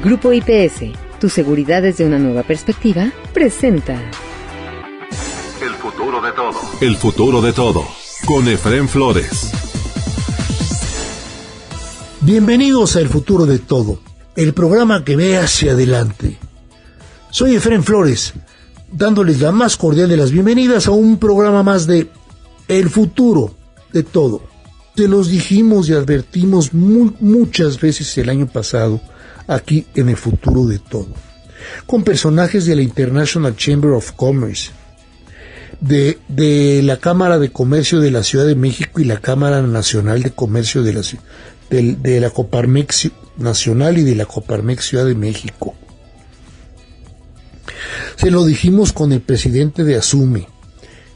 Grupo IPS, tu seguridad desde una nueva perspectiva, presenta El futuro de todo. El futuro de todo, con Efrén Flores. Bienvenidos a El futuro de todo, el programa que ve hacia adelante. Soy Efrén Flores, dándoles la más cordial de las bienvenidas a un programa más de El futuro de todo. Se los dijimos y advertimos muchas veces el año pasado, aquí en El futuro de todo, con personajes de la International Chamber of Commerce, de la Cámara de Comercio de la Ciudad de México y la Cámara Nacional de Comercio de la Coparmex Nacional y de la Coparmex Ciudad de México. Se lo dijimos con el presidente de ASUME,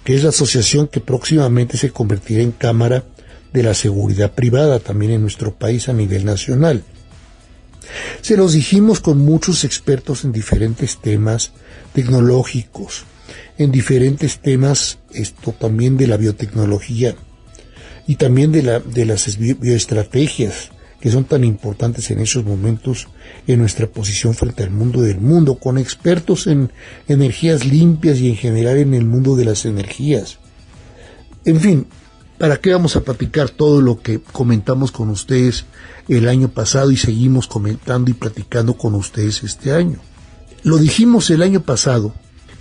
que es la asociación que próximamente se convertirá en Cámara de la Seguridad Privada también en nuestro país a nivel nacional. Se los dijimos con muchos expertos en diferentes temas tecnológicos, en diferentes temas también de la biotecnología y también de las bioestrategias que son tan importantes en esos momentos en nuestra posición frente al mundo del mundo, con expertos en energías limpias y en general en el mundo de las energías. En fin, ¿para qué vamos a platicar todo lo que comentamos con ustedes el año pasado y seguimos comentando y platicando con ustedes este año? Lo dijimos el año pasado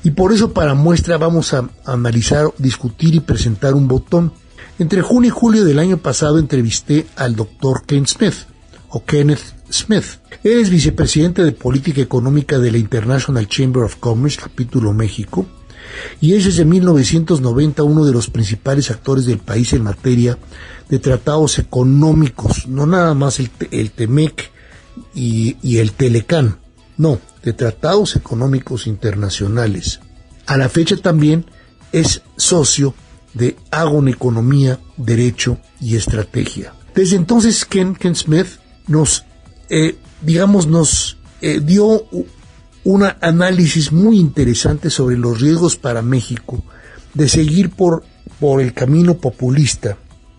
y por eso para muestra vamos a analizar, discutir y presentar un botón. Entre junio y julio del año pasado entrevisté al doctor Kenneth Smith. Él es vicepresidente de Política Económica de la International Chamber of Commerce, capítulo México, y es desde 1990 uno de los principales actores del país en materia de tratados económicos, no nada más el TEMEC y el Telecán, no, de tratados económicos internacionales. A la fecha también es socio de Agon Economía, Derecho y Estrategia. Desde entonces Ken Smith nos dio un análisis muy interesante sobre los riesgos para México de seguir por el camino populista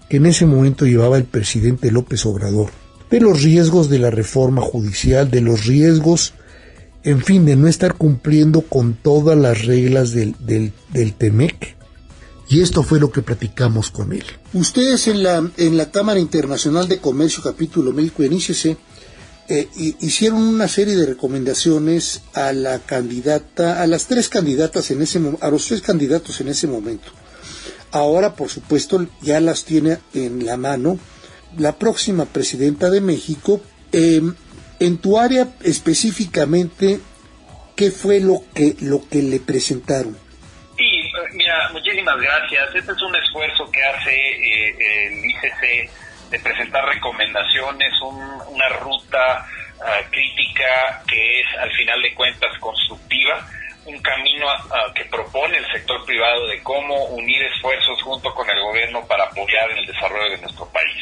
que en ese momento llevaba el presidente López Obrador, de los riesgos de la reforma judicial, de los riesgos, en fin, de no estar cumpliendo con todas las reglas del TEMEC. Y esto fue lo que platicamos con él. Ustedes en la Cámara Internacional de Comercio, capítulo México en ICC, hicieron una serie de recomendaciones a los tres candidatos en ese momento. Ahora, por supuesto, ya las tiene en la mano la próxima presidenta de México. En tu área específicamente, ¿qué fue lo que le presentaron? Sí, mira, muchísimas gracias. Este es un esfuerzo que hace el ICC de presentar recomendaciones, una ruta crítica que es, al final de cuentas, constructiva, un camino que propone el sector privado de cómo unir esfuerzos junto con el gobierno para apoyar en el desarrollo de nuestro país.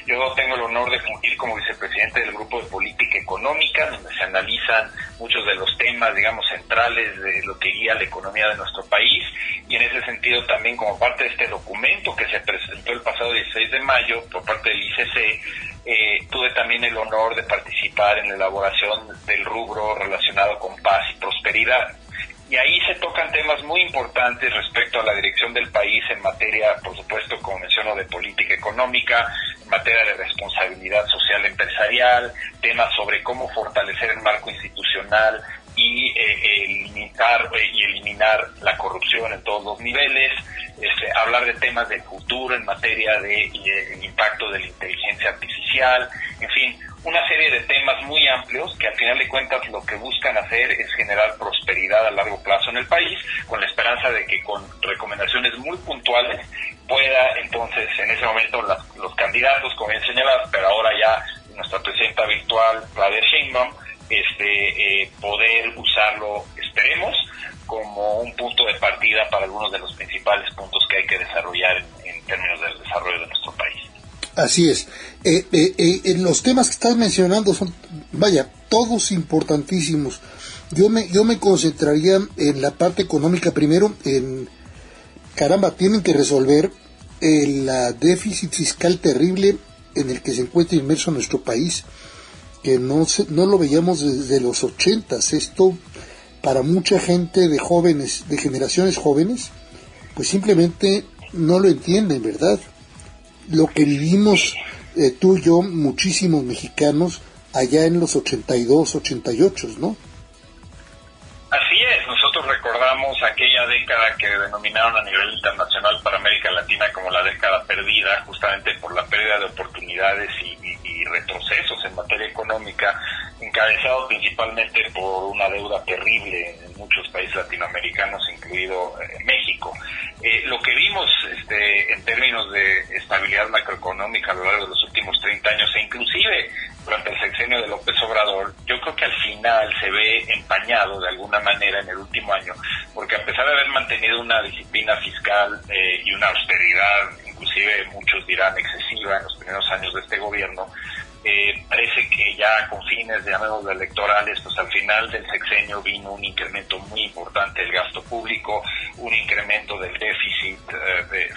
Yo tengo el honor de fungir como vicepresidente del Grupo de Política Económica, donde se analizan muchos de los temas, digamos, centrales de lo que guía la economía de nuestro país, y en ese sentido también como parte de este documento que se presentó el pasado 16 de mayo por parte del ICC, tuve también el honor de participar en la elaboración del rubro relacionado con paz y prosperidad. Y ahí se tocan temas muy importantes respecto a la dirección del país en materia, por supuesto, como menciono, de política económica, en materia de responsabilidad social empresarial, temas sobre cómo fortalecer el marco institucional y eliminar la corrupción en todos los niveles, hablar de temas del futuro en materia de el impacto de la inteligencia artificial, en fin, una serie de temas muy amplios que al final de cuentas lo que buscan hacer es generar prosperidad a largo plazo en el país, con la esperanza de que con recomendaciones muy puntuales pueda entonces en ese momento los candidatos, como bien señalas, pero ahora ya nuestra presidenta virtual, Claudia Sheinbaum, poder usarlo, esperemos, como un punto de partida para algunos de los principales puntos que hay que desarrollar en términos del desarrollo de nuestro país. Así es. Los temas que estás mencionando son, todos importantísimos. Yo me concentraría en la parte económica primero. Tienen que resolver el déficit fiscal terrible en el que se encuentra inmerso nuestro país, que no lo veíamos desde los 80s. Esto, para mucha gente de jóvenes, de generaciones jóvenes, pues simplemente no lo entienden, ¿verdad? Lo que vivimos tú y yo, muchísimos mexicanos, allá en los 82, 88, ¿no? Así es, nosotros recordamos aquella década que denominaron a nivel internacional para América Latina como la década perdida, justamente por la pérdida de oportunidades y retrocesos en materia económica, encabezado principalmente por una deuda terrible en muchos países latinoamericanos, incluido México. Lo que vimos en términos de estabilidad macroeconómica a lo largo de los últimos 30 años, e inclusive durante el sexenio de López Obrador, yo creo que al final se ve empañado de alguna manera en el último año, porque a pesar de haber mantenido una disciplina fiscal y una austeridad, inclusive muchos dirán excesiva en los primeros años de este gobierno, parece que ya con fines, llamémoslo, electorales, pues al final del sexenio vino un incremento muy importante del gasto público, un incremento del déficit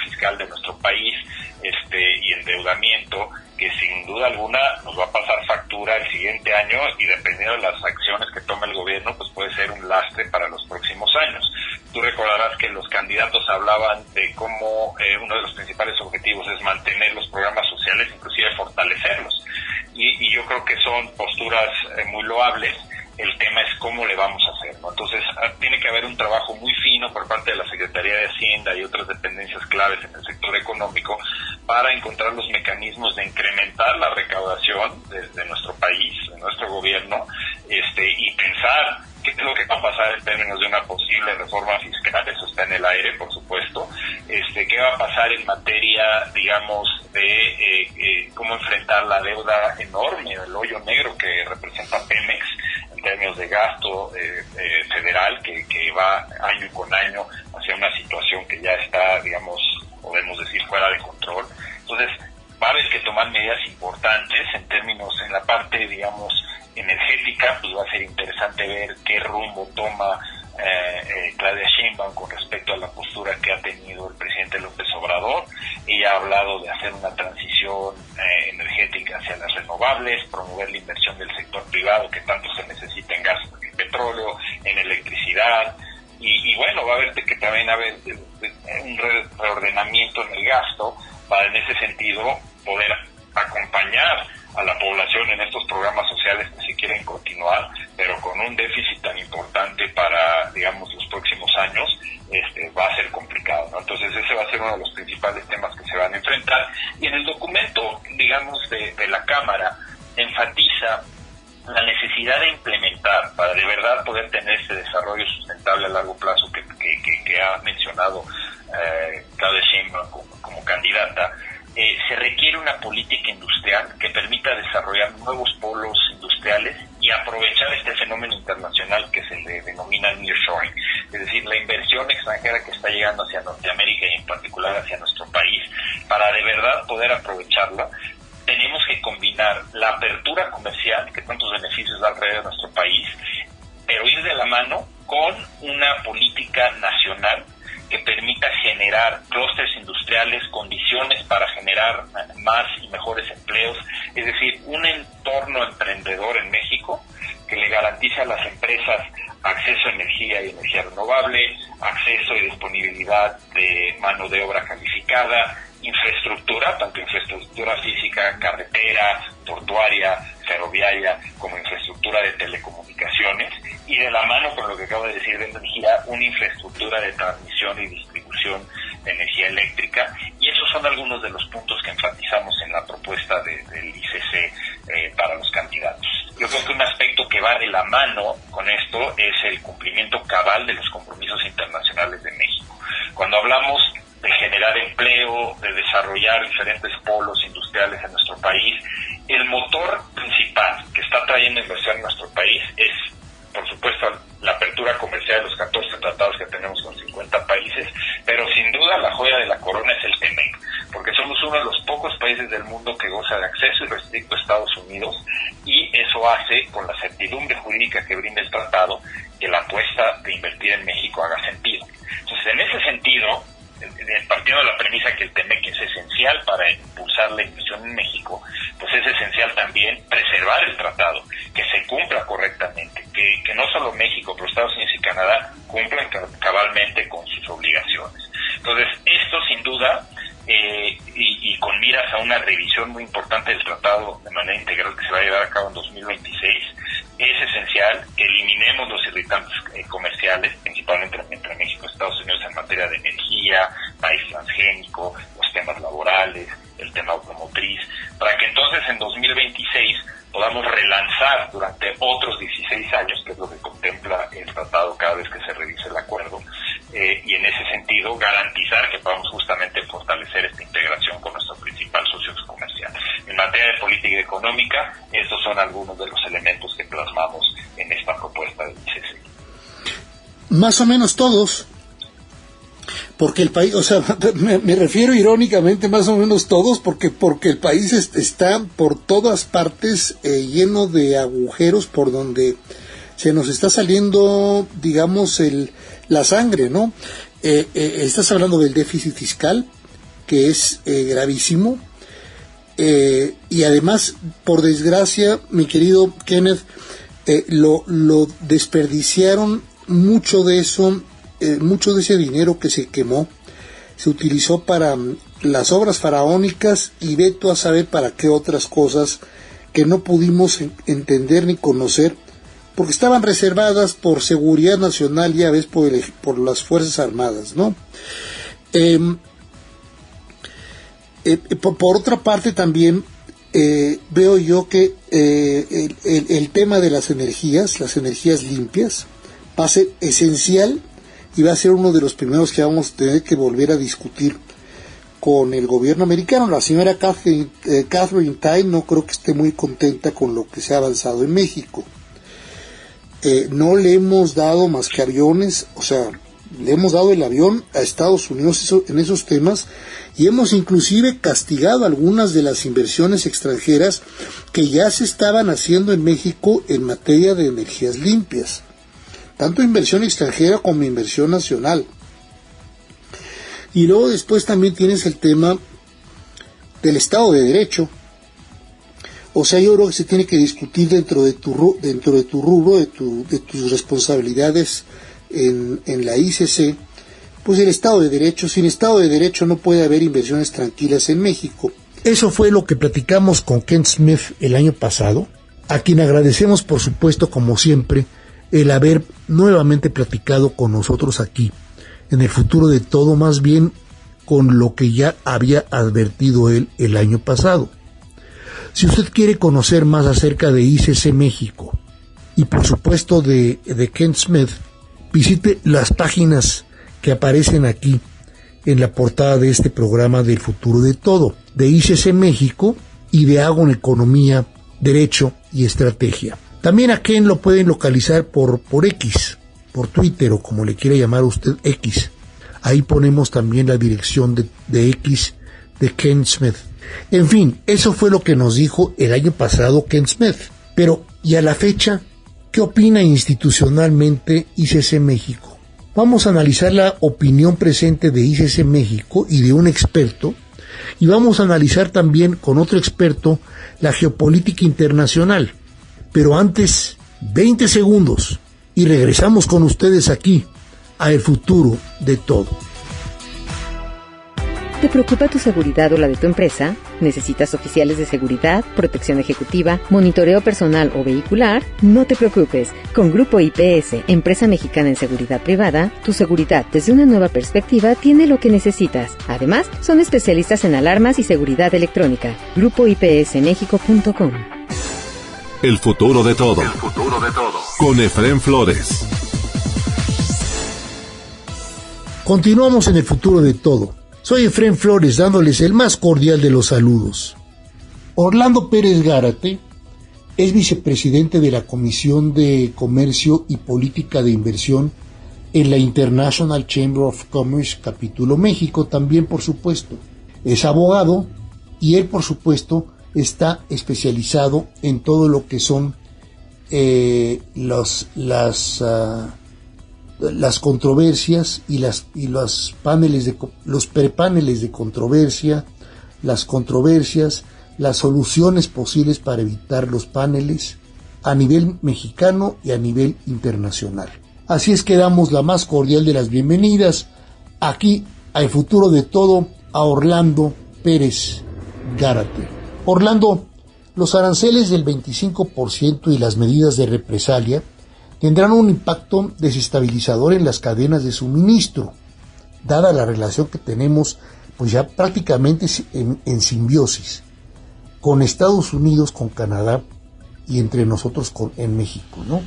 fiscal de nuestro país y endeudamiento, que sin duda alguna nos va a pasar factura el siguiente año, y dependiendo de las acciones que tome el gobierno, pues puede ser un lastre para los próximos años. Tú recordarás que los candidatos hablaban de cómo uno de los principales objetivos es mantener los programas sociales, inclusive fortalecerlos. Y yo creo que son posturas muy loables. El tema es cómo le vamos a hacer, ¿no? Entonces, tiene que haber un trabajo muy fino por parte de la Secretaría de Hacienda y otras dependencias claves en el sector económico para encontrar los mecanismos de incrementar la recaudación de nuestro país, de nuestro gobierno, y pensar qué es lo que va a pasar en términos de una posible reforma fiscal. Eso está en el aire, por supuesto. Qué va a pasar en materia, digamos, de cómo enfrentar la deuda enorme, el hoyo negro que representa Pemex en términos de gasto federal, que va año con año hacia una situación que ya está, digamos, podemos decir, fuera de control. Entonces, va a haber que tomar medidas importantes en la parte, digamos, energética. Pues va a ser interesante ver qué rumbo toma Claudia Sheinbaum con respecto a la postura que ha tenido el presidente López Obrador. Ella ha hablado de hacer una transición energética hacia las renovables, promover la inversión del sector privado que tanto se necesita en gas y petróleo, en electricidad, y bueno, va a haber que también haber un reordenamiento en el gasto para en ese sentido poder acompañar a la población en estos programas sociales que se quieren continuar, pero con un déficit tan importante para, digamos, los próximos años, va a ser complicado, ¿no? Entonces ese va a ser uno de los principales temas que se van a enfrentar. Y en el documento, digamos, de la Cámara, enfatiza la necesidad de implementar para de verdad poder tener ese desarrollo sustentable a largo plazo que ha mencionado Claudia Sheinbaum como candidata. Se requiere una política industrial que permita desarrollar nuevos polos industriales y aprovechar este fenómeno internacional que se le denomina nearshoring, es decir, la inversión extranjera que está llegando hacia Norteamérica y en particular hacia nuestro país. Para de verdad poder aprovecharla, tenemos que combinar la apertura comercial, que tantos beneficios da alrededor de nuestro país, pero ir de la mano con una política nacional que permita generar clústeres industriales, condiciones para generar más y mejores empleos, es decir, un entorno emprendedor en México que le garantice a las empresas acceso a energía y energía renovable, acceso y disponibilidad de mano de obra calificada, infraestructura, tanto infraestructura física, carretera, portuaria, ferroviaria, como infraestructura de telecomunicaciones, y de la mano con lo que acabo de decir de energía, una infraestructura de transmisión y distribución de energía eléctrica. Y esos son algunos de los puntos que enfatizamos en la propuesta del ICC para los candidatos. Yo creo que un aspecto que va de la mano con esto es el cumplimiento cabal de los compromisos internacionales de México. Cuando hablamos de generar empleo, de desarrollar diferentes polos industriales en nuestro país, el motor principal que está trayendo inversión en nuestro país es, por supuesto, la apertura comercial de los 14 tratados que tenemos con 50 países, pero sin duda la joya de la corona es el TEMEC, porque somos uno de los pocos países del mundo que goza de acceso irrestricto a Estados Unidos, y eso hace, con la certidumbre jurídica que brinda el tratado, que la apuesta de invertir en México haga sentido. Entonces, en ese sentido, partiendo de la premisa que el TEMEC es esencial para impulsar la inversión en México, pues es esencial también preservar el tratado, que se cumpla correctamente, que no solo México, pero Estados Unidos y Canadá cumplan cabalmente con sus obligaciones. Entonces, esto sin duda, y con miras a una revisión muy importante del tratado de manera integral que se va a llevar a cabo en 2026, es esencial que eliminemos los irritantes comerciales, principalmente entre México y Estados Unidos en materia de energía, maíz transgénico, los temas laborales, el tema automotriz, para que entonces en 2026 podamos relanzar durante otros 16 años, que es lo que contempla el tratado cada vez que se revise el acuerdo, y en ese sentido garantizar que podamos justamente fortalecer esta integración con nuestro principal socio comercial. En materia de política económica, estos son algunos de los elementos que plasmamos en esta propuesta del ICC. Más o menos todos, porque el país, o sea, me refiero irónicamente más o menos todos, porque el país está por todas partes lleno de agujeros por donde se nos está saliendo, digamos, la sangre, ¿no? Estás hablando del déficit fiscal, que es gravísimo, y además, por desgracia, mi querido Kenneth, lo desperdiciaron mucho de eso. Mucho de ese dinero que se quemó se utilizó para las obras faraónicas y ve tú a saber para qué otras cosas que no pudimos entender ni conocer, porque estaban reservadas por seguridad nacional, ya ves, por las Fuerzas Armadas, ¿no? Por otra parte también veo yo que el tema de las energías limpias va a ser esencial y va a ser uno de los primeros que vamos a tener que volver a discutir con el gobierno americano. La señora Catherine Tai no creo que esté muy contenta con lo que se ha avanzado en México. No le hemos dado más que aviones, o sea, le hemos dado el avión a Estados Unidos en esos temas, y hemos inclusive castigado algunas de las inversiones extranjeras que ya se estaban haciendo en México en materia de energías limpias, tanto inversión extranjera como inversión nacional. Y luego después también tienes el tema del Estado de Derecho. O sea, yo creo que se tiene que discutir dentro de tu rubro, de tus responsabilidades en la ICC, pues el Estado de Derecho. Sin Estado de Derecho no puede haber inversiones tranquilas en México. Eso fue lo que platicamos con Ken Smith el año pasado, a quien agradecemos, por supuesto, como siempre, el haber nuevamente platicado con nosotros aquí, en el futuro de todo, más bien con lo que ya había advertido él el año pasado. Si usted quiere conocer más acerca de ICC México y por supuesto de Ken Smith, visite las páginas que aparecen aquí en la portada de este programa del futuro de todo, de ICC México y de Agon Economía, Derecho y Estrategia. También a Ken lo pueden localizar por X, por Twitter o como le quiera llamar usted, X. Ahí ponemos también la dirección de X de Ken Smith. En fin, eso fue lo que nos dijo el año pasado Ken Smith. Pero, ¿y a la fecha? ¿Qué opina institucionalmente ICC México? Vamos a analizar la opinión presente de ICC México y de un experto, y vamos a analizar también con otro experto la geopolítica internacional. Pero antes, 20 segundos, y regresamos con ustedes aquí, a El Futuro de Todo. ¿Te preocupa tu seguridad o la de tu empresa? ¿Necesitas oficiales de seguridad, protección ejecutiva, monitoreo personal o vehicular? No te preocupes. Con Grupo IPS, empresa mexicana en seguridad privada, tu seguridad desde una nueva perspectiva tiene lo que necesitas. Además, son especialistas en alarmas y seguridad electrónica. GrupoIPSMexico.com. El futuro de todo. El futuro de todo. Con Efrén Flores. Continuamos en El Futuro de Todo. Soy Efrén Flores, dándoles el más cordial de los saludos. Orlando Pérez Gárate es vicepresidente de la Comisión de Comercio y Política de Inversión en la International Chamber of Commerce, Capítulo México, también por supuesto. Es abogado y él, por supuesto, está especializado en todo lo que son las controversias y los prepaneles de controversia, las controversias, las soluciones posibles para evitar los paneles a nivel mexicano y a nivel internacional. Así es que damos la más cordial de las bienvenidas aquí a El Futuro de Todo a Orlando Pérez Gárate. Orlando, los aranceles del 25% y las medidas de represalia tendrán un impacto desestabilizador en las cadenas de suministro, dada la relación que tenemos pues ya prácticamente en simbiosis con Estados Unidos, con Canadá y entre nosotros en México, ¿no?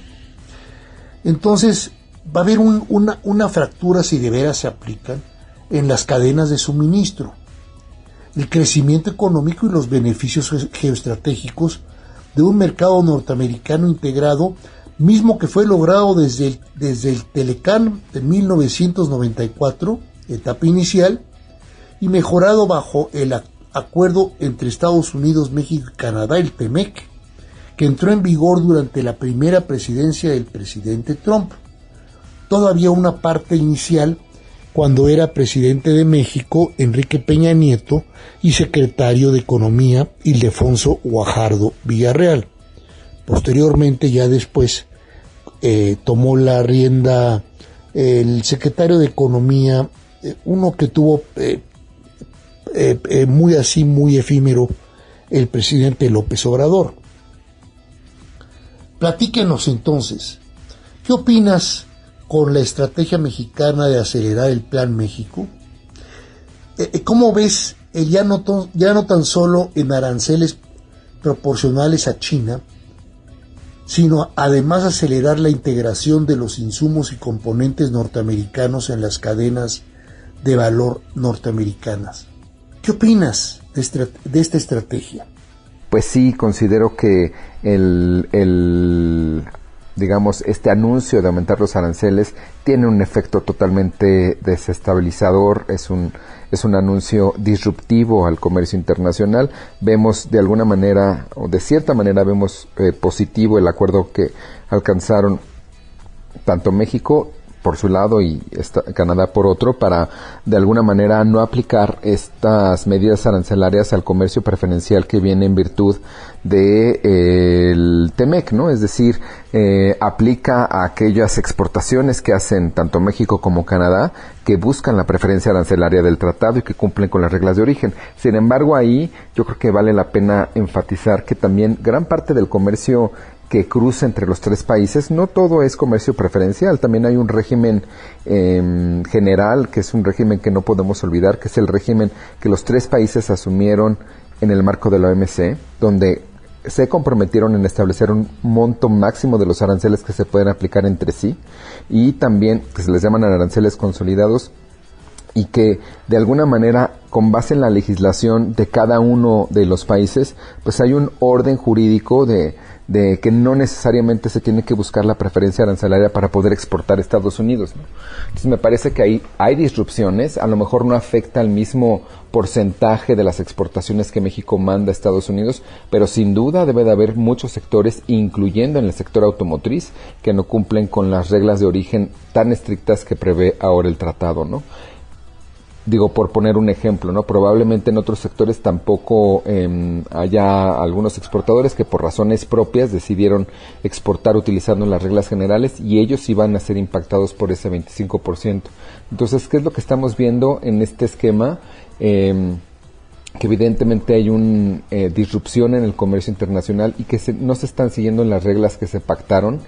Entonces va a haber una fractura, si de veras se aplican, en las cadenas de suministro. El crecimiento económico y los beneficios geoestratégicos de un mercado norteamericano integrado, mismo que fue logrado desde el Telecán de 1994, etapa inicial, y mejorado bajo el acuerdo entre Estados Unidos, México y Canadá, el TEMEC, que entró en vigor durante la primera presidencia del presidente Trump. Todavía una parte inicial cuando era presidente de México Enrique Peña Nieto y secretario de Economía Ildefonso Guajardo Villarreal. Posteriormente, ya después, tomó la rienda el secretario de Economía, uno que tuvo muy efímero, el presidente López Obrador. Platíquenos entonces, ¿qué opinas con la estrategia mexicana de acelerar el Plan México? ¿Cómo ves ya no tan solo en aranceles proporcionales a China, sino además acelerar la integración de los insumos y componentes norteamericanos en las cadenas de valor norteamericanas? ¿Qué opinas de esta estrategia? Pues sí, considero que digamos, este anuncio de aumentar los aranceles tiene un efecto totalmente desestabilizador, es un anuncio disruptivo al comercio internacional. Vemos de alguna manera, o de cierta manera vemos positivo el acuerdo que alcanzaron tanto México por su lado y Canadá por otro, para de alguna manera no aplicar estas medidas arancelarias al comercio preferencial que viene en virtud de el TEMEC, ¿no? Es decir, aplica a aquellas exportaciones que hacen tanto México como Canadá, que buscan la preferencia arancelaria del tratado y que cumplen con las reglas de origen. Sin embargo, ahí yo creo que vale la pena enfatizar que también gran parte del comercio que cruza entre los tres países, no todo es comercio preferencial, también hay un régimen general, que es un régimen que no podemos olvidar, que es el régimen que los tres países asumieron en el marco de la OMC, donde se comprometieron en establecer un monto máximo de los aranceles que se pueden aplicar entre sí, y también que se les llaman aranceles consolidados, y que de alguna manera, con base en la legislación de cada uno de los países, pues hay un orden jurídico de que no necesariamente se tiene que buscar la preferencia arancelaria para poder exportar a Estados Unidos, ¿no? Entonces me parece que ahí hay disrupciones, a lo mejor no afecta al mismo porcentaje de las exportaciones que México manda a Estados Unidos, pero sin duda debe de haber muchos sectores, incluyendo en el sector automotriz, que no cumplen con las reglas de origen tan estrictas que prevé ahora el tratado, ¿no? Digo, por poner un ejemplo, ¿no? Probablemente en otros sectores tampoco haya algunos exportadores que por razones propias decidieron exportar utilizando las reglas generales y ellos sí van a ser impactados por ese 25%. Entonces, ¿qué es lo que estamos viendo en este esquema? Que evidentemente hay una disrupción en el comercio internacional y que no se están siguiendo las reglas que se pactaron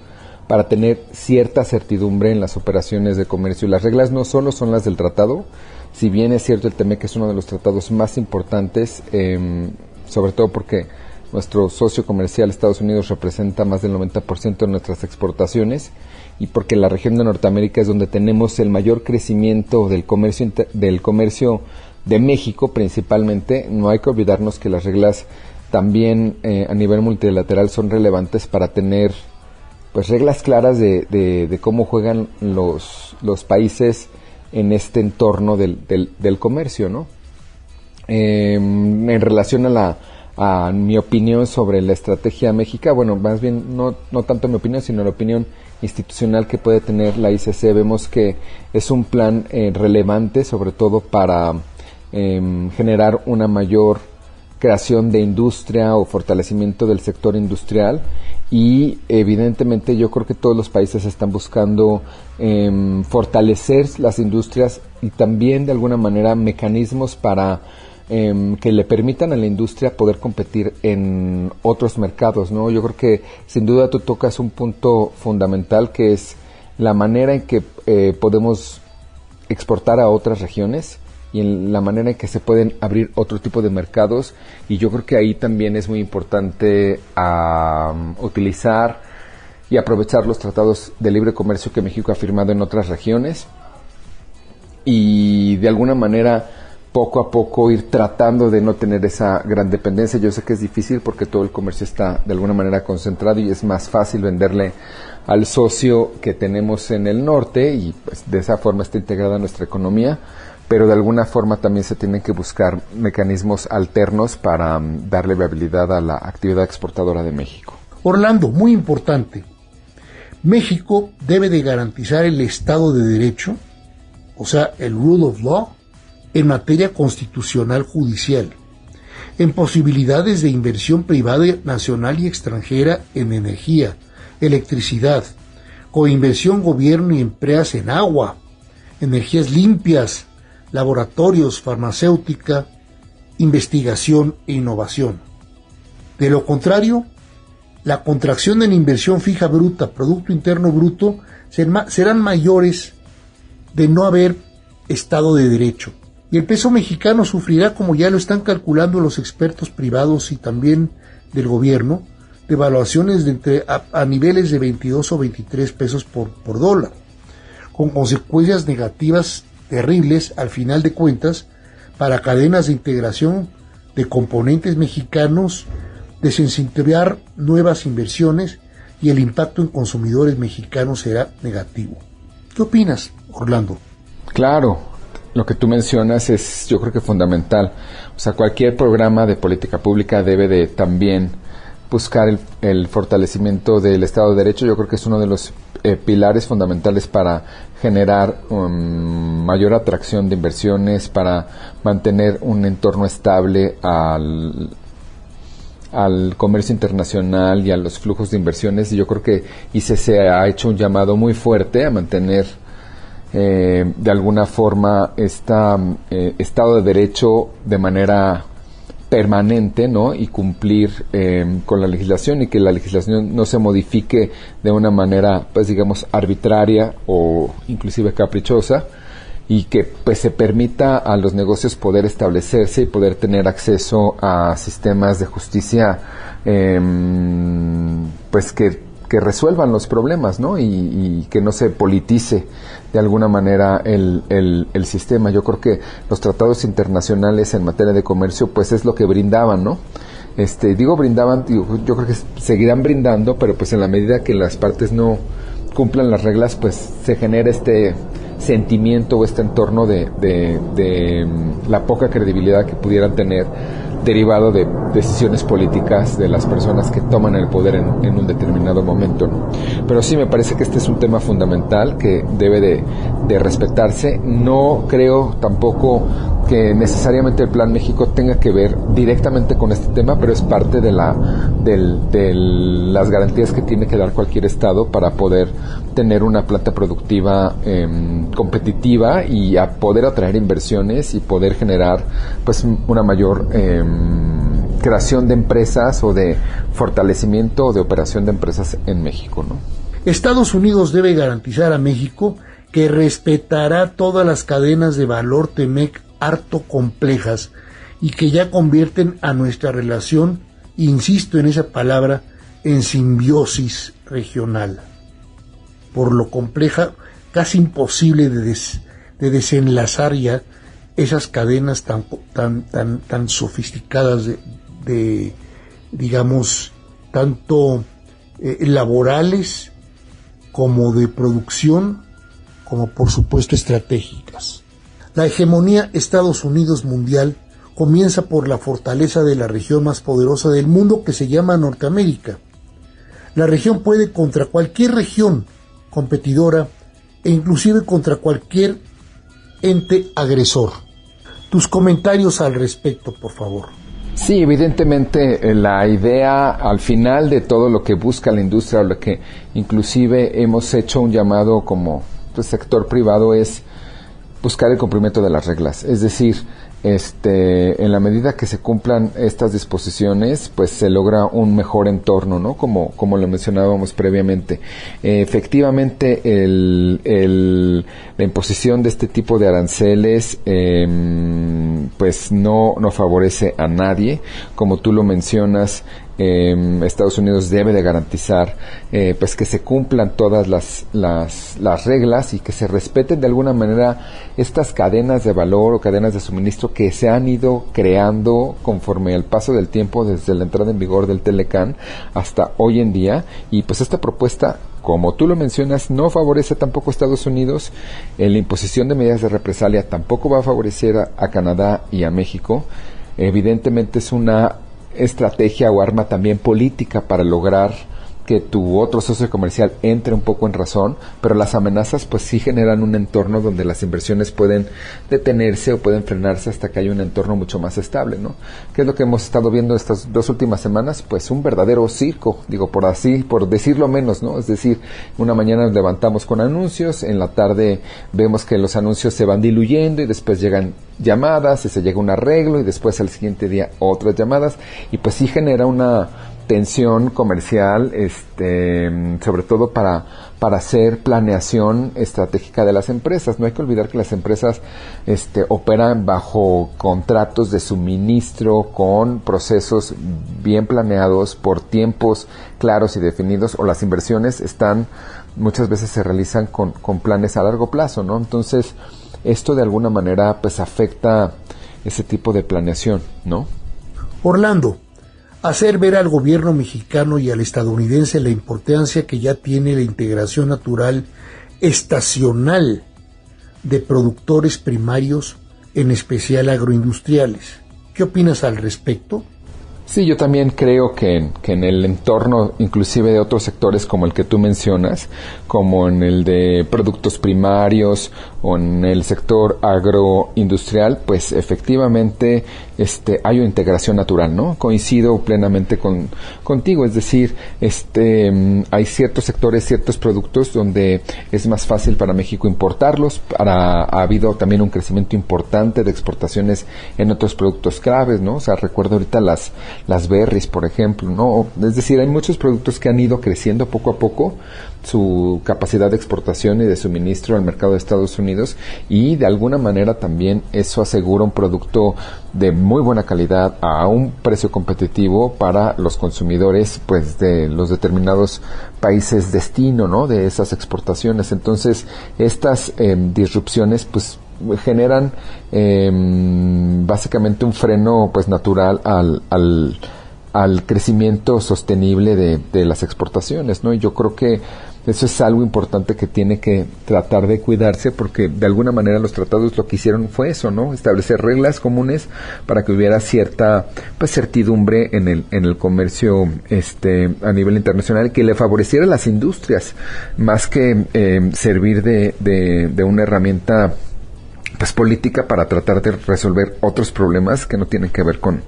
para tener cierta certidumbre en las operaciones de comercio. Y las reglas no solo son las del tratado, si bien es cierto el TEMEC es uno de los tratados más importantes, sobre todo porque nuestro socio comercial Estados Unidos representa más del 90% de nuestras exportaciones y porque la región de Norteamérica es donde tenemos el mayor crecimiento del comercio de México principalmente. No hay que olvidarnos que las reglas también a nivel multilateral son relevantes para tener pues reglas claras de cómo juegan los países en este entorno del comercio, ¿no? En relación a mi opinión sobre la estrategia mexicana, bueno, más bien no tanto mi opinión, sino la opinión institucional que puede tener la ICC, vemos que es un plan relevante, sobre todo para generar una mayor creación de industria o fortalecimiento del sector industrial, y evidentemente yo creo que todos los países están buscando fortalecer las industrias y también de alguna manera mecanismos para que le permitan a la industria poder competir en otros mercados, ¿no? Yo creo que sin duda tú tocas un punto fundamental, que es la manera en que podemos exportar a otras regiones y en la manera en que se pueden abrir otro tipo de mercados, y yo creo que ahí también es muy importante utilizar y aprovechar los tratados de libre comercio que México ha firmado en otras regiones y de alguna manera poco a poco ir tratando de no tener esa gran dependencia. Yo sé que es difícil porque todo el comercio está de alguna manera concentrado y es más fácil venderle al socio que tenemos en el norte, y pues de esa forma está integrada nuestra economía, pero de alguna forma también se tienen que buscar mecanismos alternos para darle viabilidad a la actividad exportadora de México. Orlando, muy importante, México debe de garantizar el Estado de Derecho, o sea, el rule of law, en materia constitucional judicial, en posibilidades de inversión privada nacional y extranjera en energía, electricidad, coinversión gobierno y empresas en agua, energías limpias, laboratorios, farmacéutica, investigación e innovación. De lo contrario, la contracción en inversión fija bruta, Producto Interno Bruto, serán mayores de no haber Estado de Derecho. Y el peso mexicano sufrirá, como ya lo están calculando los expertos privados y también del gobierno, devaluaciones a niveles de 22 o 23 pesos por dólar, con consecuencias negativas terribles al final de cuentas para cadenas de integración de componentes mexicanos, desincentivar nuevas inversiones, y el impacto en consumidores mexicanos será negativo. ¿Qué opinas, Orlando? Claro, lo que tú mencionas es, yo creo que fundamental. O sea, cualquier programa de política pública debe de también buscar el fortalecimiento del Estado de Derecho. Yo creo que es uno de los pilares fundamentales para generar mayor atracción de inversiones, para mantener un entorno estable al comercio internacional y a los flujos de inversiones. Y yo creo que ICC ha hecho un llamado muy fuerte a mantener de alguna forma Estado de Derecho de manera permanente, ¿no? Y cumplir con la legislación, y que la legislación no se modifique de una manera, pues digamos, arbitraria o inclusive caprichosa, y que pues se permita a los negocios poder establecerse y poder tener acceso a sistemas de justicia pues que resuelvan los problemas, ¿no? Y que no se politice de alguna manera el sistema. Yo creo que los tratados internacionales en materia de comercio pues es lo que brindaban, ¿no? Brindaban, yo creo que seguirán brindando, pero pues en la medida que las partes no cumplan las reglas, pues se genera este sentimiento o este entorno de la poca credibilidad que pudieran tener derivado de decisiones políticas de las personas que toman el poder en un determinado momento, ¿no? Pero sí me parece que este es un tema fundamental que debe de respetarse. No creo tampoco que necesariamente el Plan México tenga que ver directamente con este tema, pero es parte de las garantías que tiene que dar cualquier estado para poder tener una planta productiva competitiva y a poder atraer inversiones y poder generar pues una mayor creación de empresas o de fortalecimiento o de operación de empresas en México, ¿no? Estados Unidos debe garantizar a México que respetará todas las cadenas de valor TEMEC harto complejas y que ya convierten a nuestra relación, insisto en esa palabra, en simbiosis regional. Por lo compleja, casi imposible de desenlazar ya esas cadenas tan sofisticadas de digamos, tanto laborales como de producción, como por supuesto estratégicas. La hegemonía Estados Unidos mundial comienza por la fortaleza de la región más poderosa del mundo, que se llama Norteamérica. La región puede contra cualquier región competidora e inclusive contra cualquier ente agresor. Tus comentarios al respecto, por favor. Sí, evidentemente la idea al final de todo lo que busca la industria, o lo que inclusive hemos hecho un llamado como sector privado, es buscar el cumplimiento de las reglas. Es decir, en la medida que se cumplan estas disposiciones, pues se logra un mejor entorno, ¿no? Como lo mencionábamos previamente. Efectivamente, la imposición de este tipo de aranceles, pues no favorece a nadie. Como tú lo mencionas, Estados Unidos debe de garantizar pues que se cumplan todas las reglas y que se respeten de alguna manera estas cadenas de valor o cadenas de suministro que se han ido creando conforme al paso del tiempo, desde la entrada en vigor del Telecán hasta hoy en día. Y pues esta propuesta, como tú lo mencionas, no favorece tampoco a Estados Unidos. La imposición de medidas de represalia tampoco va a favorecer a Canadá y a México. Evidentemente es una estrategia o arma también política para lograr que tu otro socio comercial entre un poco en razón, pero las amenazas pues sí generan un entorno donde las inversiones pueden detenerse o pueden frenarse hasta que haya un entorno mucho más estable, ¿no? ¿Qué es lo que hemos estado viendo estas 2 últimas semanas? Pues un verdadero circo, por decirlo menos, ¿no? Es decir, una mañana nos levantamos con anuncios, en la tarde vemos que los anuncios se van diluyendo y después llegan llamadas y se llega a un arreglo y después al siguiente día otras llamadas, y pues sí genera una tensión comercial, sobre todo para hacer planeación estratégica de las empresas. No hay que olvidar que las empresas operan bajo contratos de suministro con procesos bien planeados por tiempos claros y definidos, o las inversiones muchas veces se realizan con planes a largo plazo, ¿no? Entonces, esto de alguna manera pues afecta ese tipo de planeación, ¿no? Orlando, hacer ver al gobierno mexicano y al estadounidense la importancia que ya tiene la integración natural estacional de productores primarios, en especial agroindustriales. ¿Qué opinas al respecto? Sí, yo también creo que en el entorno inclusive de otros sectores como el que tú mencionas, como en el de productos primarios o en el sector agroindustrial, pues efectivamente hay una integración natural, ¿no? Coincido plenamente contigo, es decir, hay ciertos sectores, ciertos productos donde es más fácil para México importarlos. Ha habido también un crecimiento importante de exportaciones en otros productos claves, ¿no? O sea, recuerdo ahorita las berries, por ejemplo, ¿no? Es decir, hay muchos productos que han ido creciendo poco a poco su capacidad de exportación y de suministro al mercado de Estados Unidos, y de alguna manera también eso asegura un producto de muy buena calidad a un precio competitivo para los consumidores pues de los determinados países destino, ¿no? De esas exportaciones. Entonces, estas disrupciones pues generan básicamente un freno pues natural al crecimiento sostenible de las exportaciones, ¿no? Y yo creo que eso es algo importante que tiene que tratar de cuidarse, porque de alguna manera los tratados lo que hicieron fue eso, ¿no? Establecer reglas comunes para que hubiera cierta pues certidumbre en el comercio a nivel internacional, que le favoreciera a las industrias más que servir de una herramienta pues política para tratar de resolver otros problemas que no tienen que ver con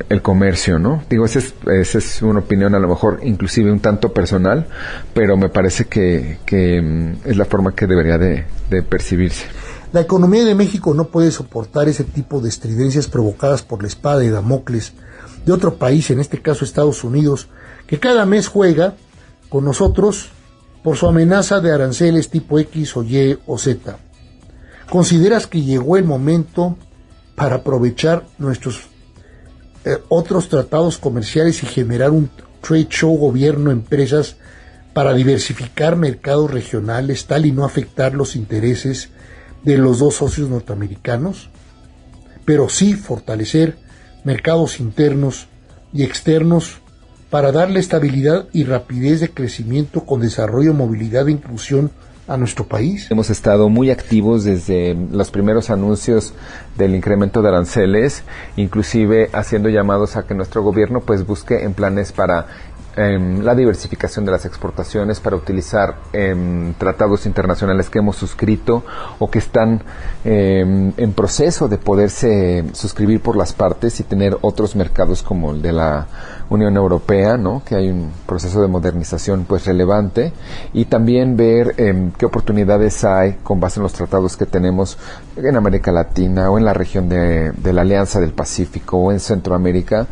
el comercio, ¿no? Digo, esa es una opinión a lo mejor inclusive un tanto personal, pero me parece que es la forma que debería de percibirse. La economía de México no puede soportar ese tipo de estridencias provocadas por la espada de Damocles de otro país, en este caso Estados Unidos, que cada mes juega con nosotros por su amenaza de aranceles tipo X o Y o Z. ¿Consideras que llegó el momento para aprovechar nuestros otros tratados comerciales y generar un trade show gobierno-empresas para diversificar mercados regionales tal y no afectar los intereses de los dos socios norteamericanos, pero sí fortalecer mercados internos y externos para darle estabilidad y rapidez de crecimiento con desarrollo, movilidad e inclusión a nuestro país? Hemos estado muy activos desde los primeros anuncios del incremento de aranceles, inclusive haciendo llamados a que nuestro gobierno pues busque en planes para la diversificación de las exportaciones, para utilizar tratados internacionales que hemos suscrito o que están en proceso de poderse suscribir por las partes y tener otros mercados como el de la Unión Europea, ¿no? Que hay un proceso de modernización pues relevante, y también ver qué oportunidades hay con base en los tratados que tenemos en América Latina o en la región de la Alianza del Pacífico o en Centroamérica,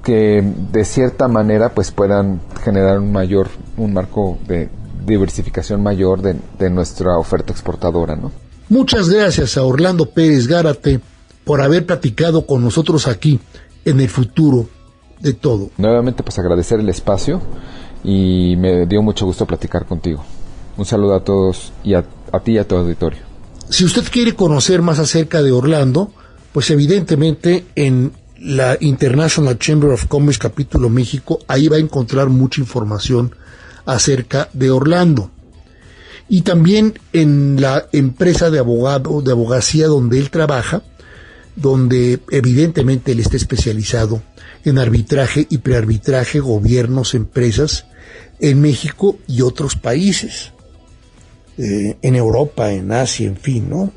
que de cierta manera pues puedan generar un marco de diversificación mayor de nuestra oferta exportadora, ¿no? Muchas gracias a Orlando Pérez Gárate por haber platicado con nosotros aquí en El Futuro de Todo. Nuevamente pues agradecer el espacio y me dio mucho gusto platicar contigo. Un saludo a todos y a ti y a tu auditorio. Si usted quiere conocer más acerca de Orlando, pues evidentemente en la International Chamber of Commerce capítulo México, ahí va a encontrar mucha información acerca de Orlando. Y también en la empresa de abogacía donde él trabaja, donde evidentemente él está especializado en arbitraje y prearbitraje, gobiernos, empresas en México y otros países, en Europa, en Asia, en fin, ¿no?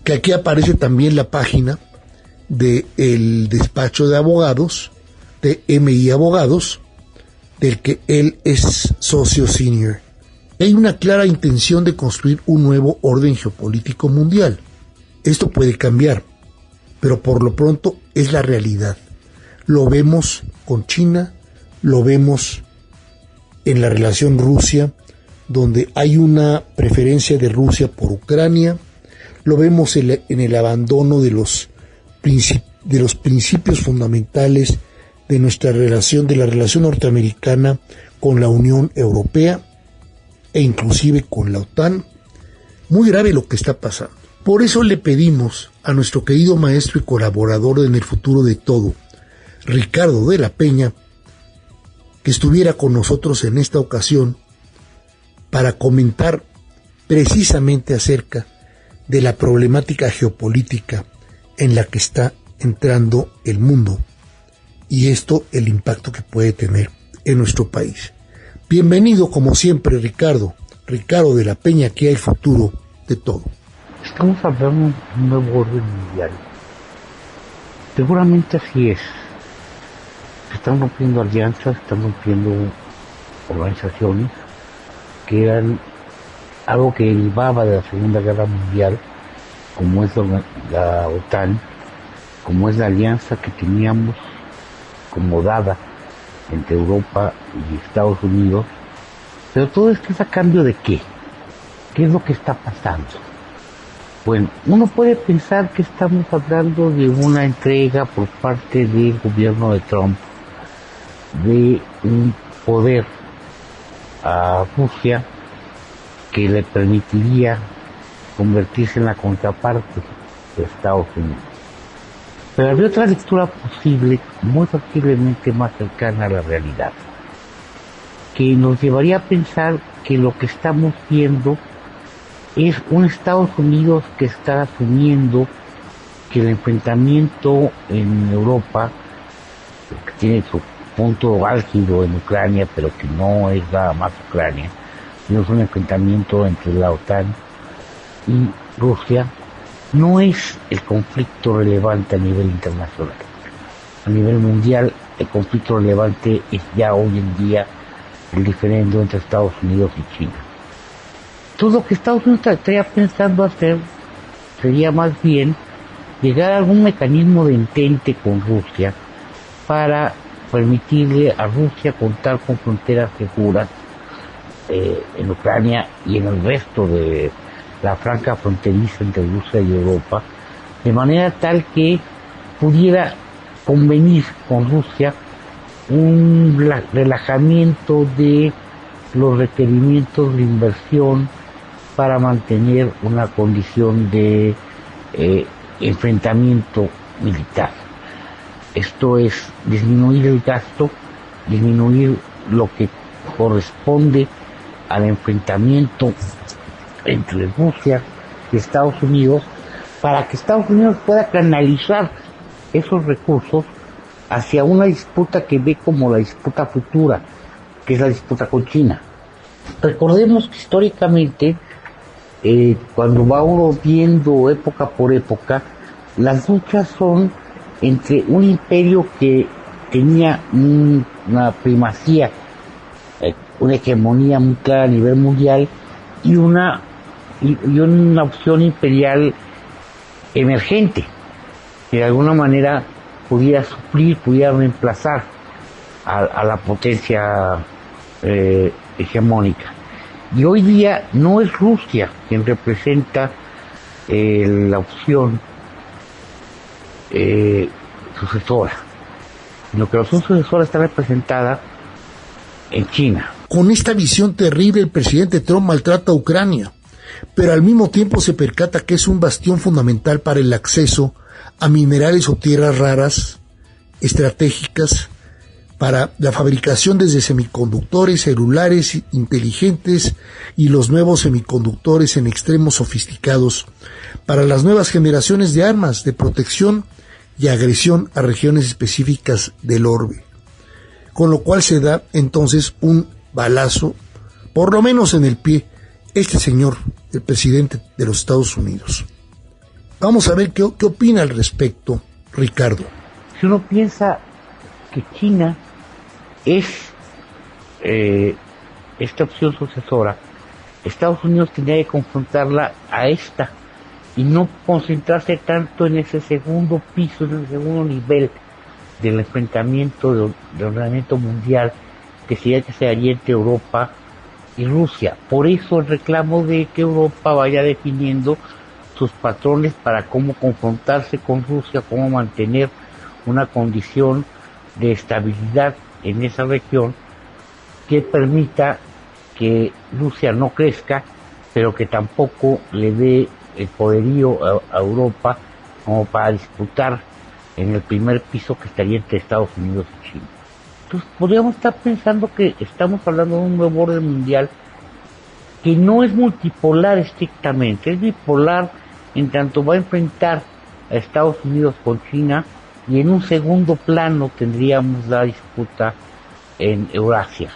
Que aquí aparece también la página de el despacho de abogados, de MI Abogados, del que él es socio senior. Hay una clara intención de construir un nuevo orden geopolítico mundial. Esto puede cambiar, pero por lo pronto es la realidad. Lo vemos con China, lo vemos en la relación Rusia, donde hay una preferencia de Rusia por Ucrania, lo vemos en el abandono de los principios fundamentales de nuestra relación, de la relación norteamericana con la Unión Europea e inclusive con la OTAN. Muy grave lo que está pasando. Por eso le pedimos a nuestro querido maestro y colaborador en El Futuro de Todo, Ricardo de la Peña, que estuviera con nosotros en esta ocasión para comentar precisamente acerca de la problemática geopolítica en la que está entrando el mundo, y esto el impacto que puede tener en nuestro país. Bienvenido como siempre, Ricardo de la Peña, aquí a El Futuro de Todo. Estamos hablando de un nuevo orden mundial. Seguramente así es. Se están rompiendo alianzas, se están rompiendo organizaciones que eran algo que derivaba de la Segunda Guerra Mundial, como es la OTAN, como es la alianza que teníamos como dada entre Europa y Estados Unidos. Pero todo esto es a cambio de ¿qué? ¿Qué es lo que está pasando? Bueno, uno puede pensar que estamos hablando de una entrega por parte del gobierno de Trump de un poder a Rusia que le permitiría convertirse en la contraparte de Estados Unidos. Pero había otra lectura posible, muy posiblemente más cercana a la realidad, que nos llevaría a pensar que lo que estamos viendo es un Estados Unidos que está asumiendo que el enfrentamiento en Europa, que tiene su punto álgido en Ucrania, pero que no es nada más Ucrania, sino es un enfrentamiento entre la OTAN y Rusia, no es el conflicto relevante a nivel internacional. A nivel mundial, el conflicto relevante es ya hoy en día el diferendo entre Estados Unidos y China. Todo lo que Estados Unidos estaría pensando hacer sería más bien llegar a algún mecanismo de entente con Rusia para permitirle a Rusia contar con fronteras seguras en Ucrania y en el resto de la franja fronteriza entre Rusia y Europa, de manera tal que pudiera convenir con Rusia un relajamiento de los requerimientos de inversión para mantener una condición de enfrentamiento militar. Esto es disminuir el gasto, disminuir lo que corresponde al enfrentamiento entre Rusia y Estados Unidos, para que Estados Unidos pueda canalizar esos recursos hacia una disputa que ve como la disputa futura, que es la disputa con China. Recordemos que históricamente, cuando va uno viendo época por época, las luchas son entre un imperio que tenía una primacía, una hegemonía muy clara a nivel mundial y una opción imperial emergente que de alguna manera pudiera suplir, pudiera reemplazar a la potencia hegemónica. Y hoy día no es Rusia quien representa la opción sucesora, sino que la opción sucesora está representada en China. Con esta visión terrible, el presidente Trump maltrata a Ucrania, pero al mismo tiempo se percata que es un bastión fundamental para el acceso a minerales o tierras raras, estratégicas, para la fabricación desde semiconductores, celulares inteligentes y los nuevos semiconductores en extremos sofisticados, para las nuevas generaciones de armas de protección y agresión a regiones específicas del orbe. Con lo cual se da entonces un balazo, por lo menos en el pie, este señor, el presidente de los Estados Unidos. Vamos a ver qué opina al respecto, Ricardo. Si uno piensa que China es esta opción sucesora, Estados Unidos tendría que confrontarla a esta y no concentrarse tanto en ese segundo piso, en el segundo nivel del enfrentamiento del ordenamiento mundial que se haría entre Europa y Rusia. Por eso el reclamo de que Europa vaya definiendo sus patrones para cómo confrontarse con Rusia, cómo mantener una condición de estabilidad en esa región que permita que Rusia no crezca, pero que tampoco le dé el poderío a Europa como para disputar en el primer piso que estaría entre Estados Unidos y China. Entonces podríamos estar pensando que estamos hablando de un nuevo orden mundial que no es multipolar estrictamente, es bipolar en tanto va a enfrentar a Estados Unidos con China, y en un segundo plano tendríamos la disputa en Eurasia,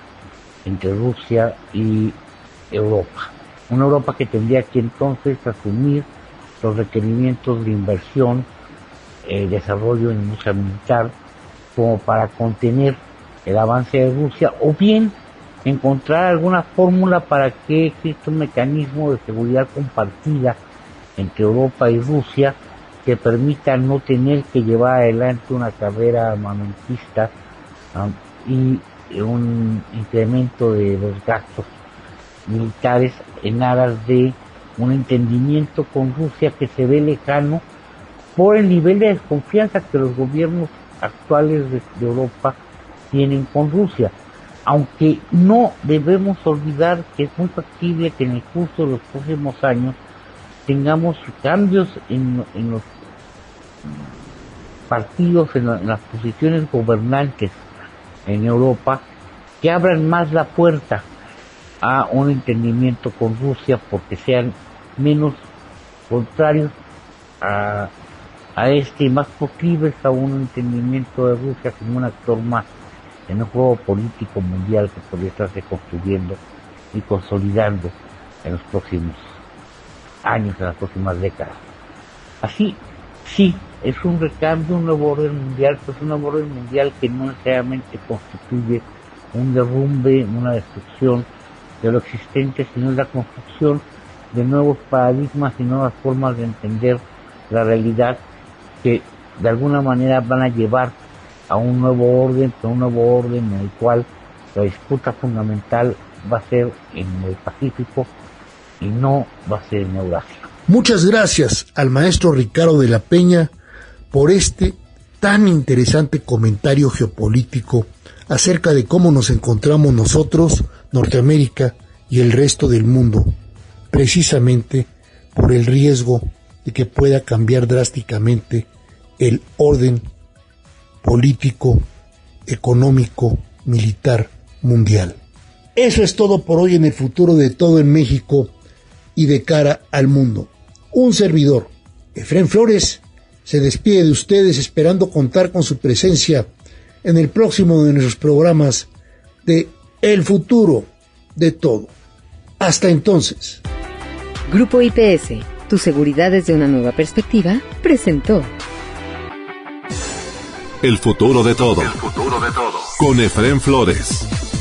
entre Rusia y Europa. Una Europa que tendría que entonces asumir los requerimientos de inversión, desarrollo en industria militar, como para contener el avance de Rusia, o bien encontrar alguna fórmula para que exista un mecanismo de seguridad compartida entre Europa y Rusia que permita no tener que llevar adelante una carrera armamentista y un incremento de los gastos militares en aras de un entendimiento con Rusia que se ve lejano por el nivel de desconfianza que los gobiernos actuales de Europa tienen con Rusia. Aunque no debemos olvidar que es muy factible que en el curso de los próximos años tengamos cambios en los partidos, en las posiciones gobernantes en Europa, que abran más la puerta a un entendimiento con Rusia porque sean menos contrarios a este y más proclives a un entendimiento de Rusia como un actor más en un juego político mundial que podría estarse construyendo y consolidando en los próximos años, en las próximas décadas. Así, sí, es un recambio, un nuevo orden mundial, pero es un nuevo orden mundial que no necesariamente constituye un derrumbe, una destrucción de lo existente, sino la construcción de nuevos paradigmas y nuevas formas de entender la realidad que de alguna manera van a llevar a un nuevo orden, en el cual la disputa fundamental va a ser en el Pacífico y no va a ser en Eurasia. Muchas gracias al maestro Ricardo de la Peña por este tan interesante comentario geopolítico acerca de cómo nos encontramos nosotros, Norteamérica y el resto del mundo, precisamente por el riesgo de que pueda cambiar drásticamente el orden político, económico, militar mundial. Eso es todo por hoy en el futuro de todo en México y de cara al mundo. Un servidor, Efrén Flores, se despide de ustedes esperando contar con su presencia en el próximo de nuestros programas de El futuro de todo. Hasta entonces. Grupo IPS, tu seguridad desde una nueva perspectiva, presentó El futuro de todo. El futuro de todo. Con Efraín Flores.